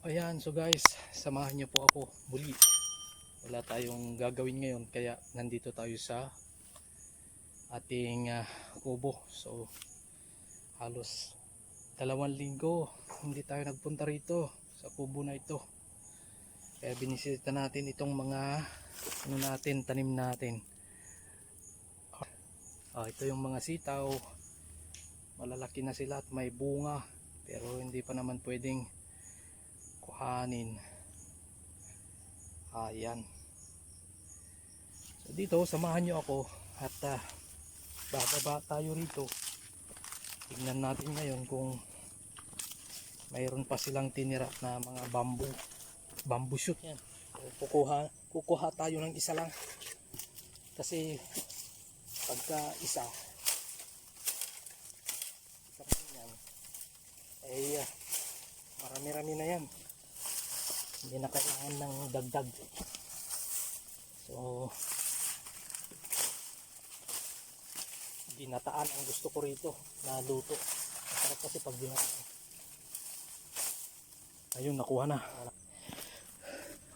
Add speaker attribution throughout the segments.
Speaker 1: Ayan, so guys, samahan niyo po ako muli. Wala tayong gagawin ngayon kaya nandito tayo sa ating kubo. So halos 2 linggo hindi tayo nagpunta rito sa kubo na ito. Kaya binisita natin itong mga tanim natin. Ito yung mga sitaw. Malalaki na sila at may bunga, pero hindi pa naman pwedeng kuhanin. Ayan. So dito samahan nyo ako at bababa tayo rito. Tignan natin ngayon kung mayroon pa silang tinira na mga bamboo shoot. Yan. So, kukuha tayo ng isa lang kasi pagka isa yan ay marami-rami na yan, hindi na kailangan ng dagdag. So ginataan ang gusto ko rito na luto. Masarap kasi pag ginataan. Ayun, nakuha na.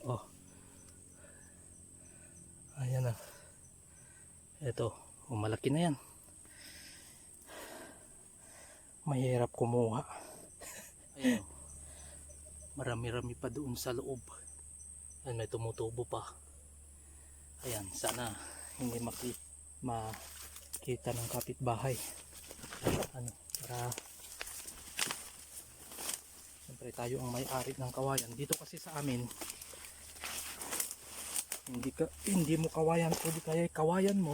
Speaker 1: Oh, ayan na. Ito, malaki na yan. Mahirap kumuha. Ayun, marami-rami pa doon sa loob. Ayan, may tumutubo pa. Ayan, sana hindi makita ng kapitbahay. Para siyempre tayo ang may-ari ng kawayan. Dito kasi sa amin, hindi mo kawayan o di kaya kawayan mo,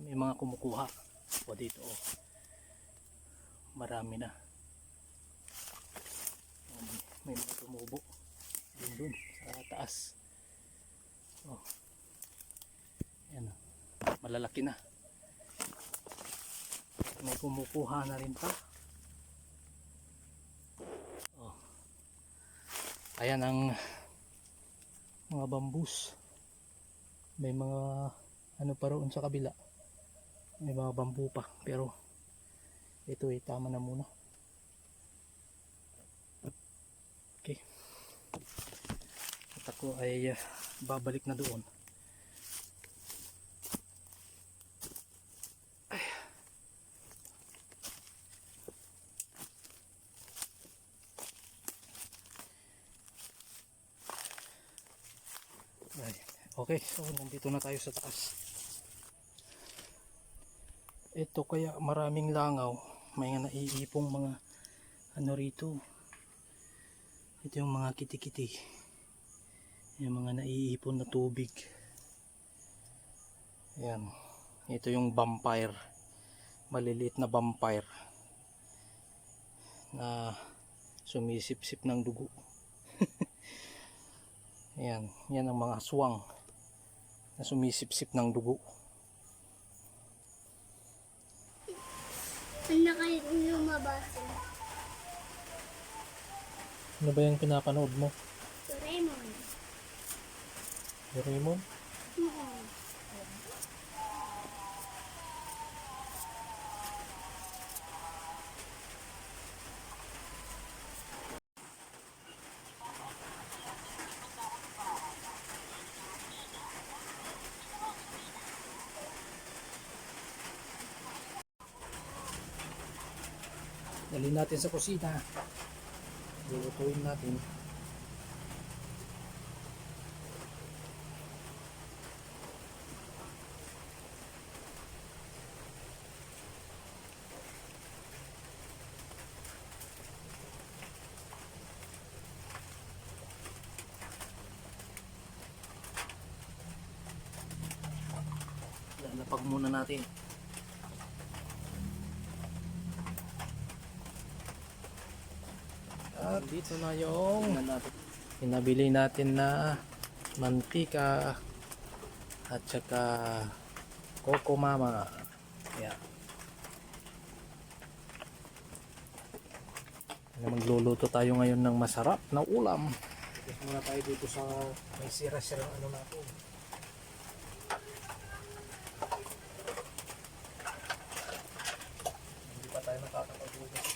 Speaker 1: may mga kumukuha. O dito, marami na. May mga tumubo dun sa taas. Ayan, malalaki na. May kumukuha na rin pa. Ayan ang mga bambus. May mga pa roon sa kabila. May mga bambu pa, pero ito ay tama na muna. Okay, at ako ay babalik na doon. Okay, so nandito na tayo sa taas. Ito kaya maraming langaw, may naiipong mga rito. Ito yung mga kitikiti, yung mga naiipon na tubig. Ayan, ito yung vampire, maliliit na vampire na sumisip-sip ng dugo. Ayan, yan ang mga aswang na sumisip-sip ng dugo.
Speaker 2: Ano kayo lumabas?
Speaker 1: Ano ba yung pinapanood mo?
Speaker 2: Doraemon.
Speaker 1: Doraemon? Dali natin sa kusina. Lulutuin natin. Lalapag muna natin. At dito na yung pinabili natin na mantika at saka Coco Mama. Ayan. Magluluto tayo ngayon ng masarap na ulam. Tapos muna tayo dito sa may sira-sirang natin. Hindi pa tayo nakakapag-ugas.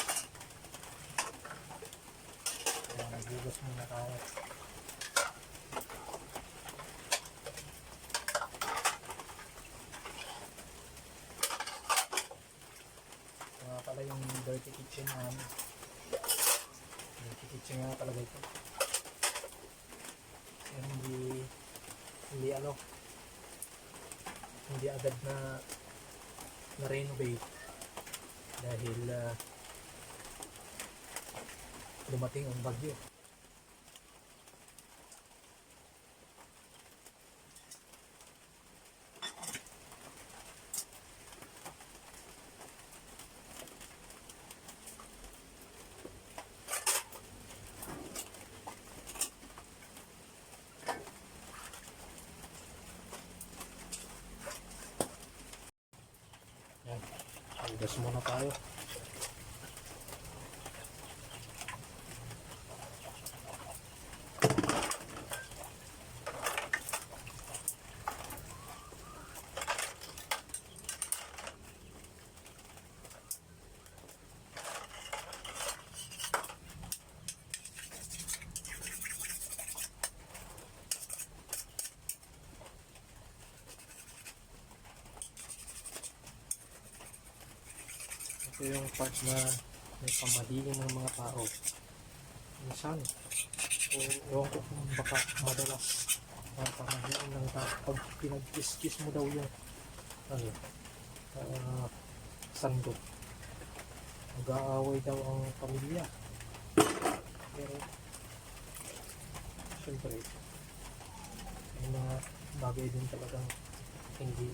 Speaker 1: dirty kitchen namin. Dirty kitchen nga talaga ito. Kaya hindi ano, hindi agad na renovate dahil dumating ang bagyo. Yan, hugas muna tayo. Ito yung part na may pamahiin ng mga tao. Minsan, o ewan ko kung baka madalas pamahiin ng tao. Pag pinag-kiss-kiss mo daw yung sandok, mag-aaway daw ang pamilya. Pero, syempre, may mga bagay din talagang hindi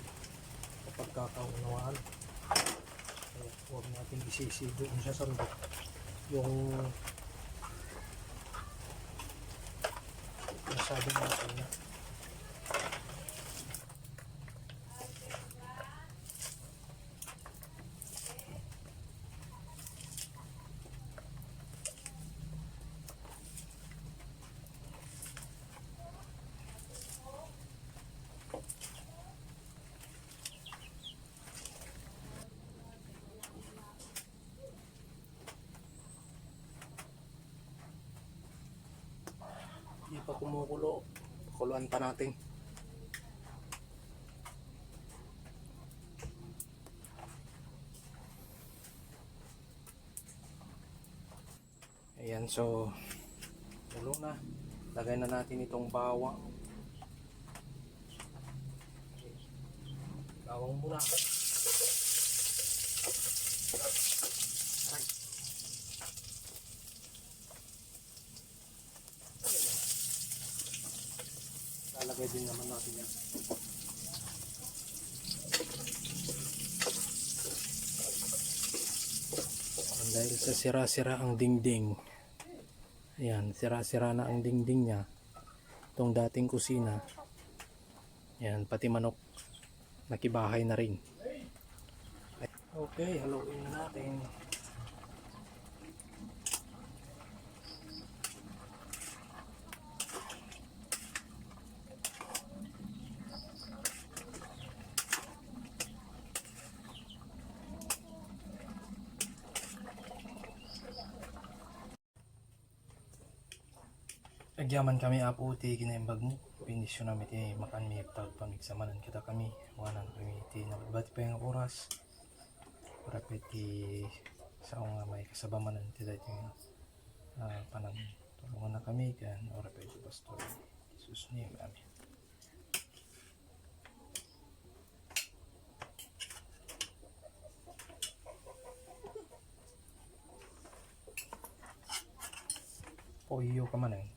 Speaker 1: kapagkakaunawaan. Kaya huwag natin isisi doon sa sandok yung nasabi natin na hindi pa kumukulo. Pakuluan pa natin. Ayan, so kulo na. Lagay na natin itong bawang. Bawang muna. Lalagay din naman natin yan. Dahil sa sira-sira ang dingding. Ayan, sira-sira na ang dingding niya. Itong dating kusina. Ayan, pati manok nakibahay na rin. Okay, haluin na natin. Agyaman kami aputi kinaimbag mo. Pinisyo namin ti makan mi pagpamigsamanan kita kami. Wanan kami ti nababat pa yung oras. Para peti sa nga may kasabamanan ti dati panang tulungan na kami kan ora peti pastor. Jesus name, amen. Poyo ka man eh.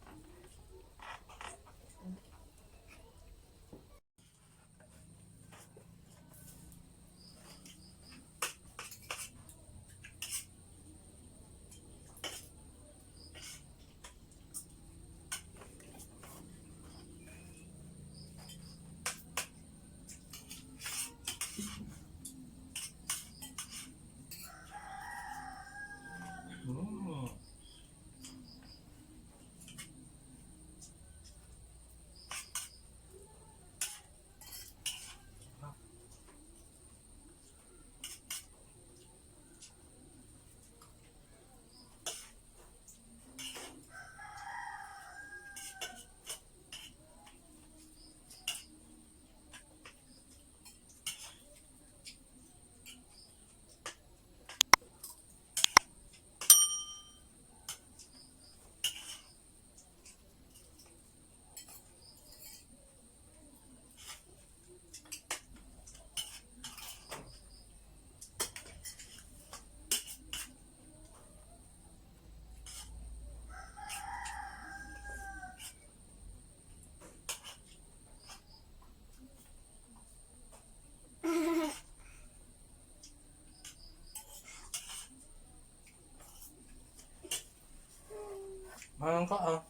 Speaker 1: Mayroon ka ah.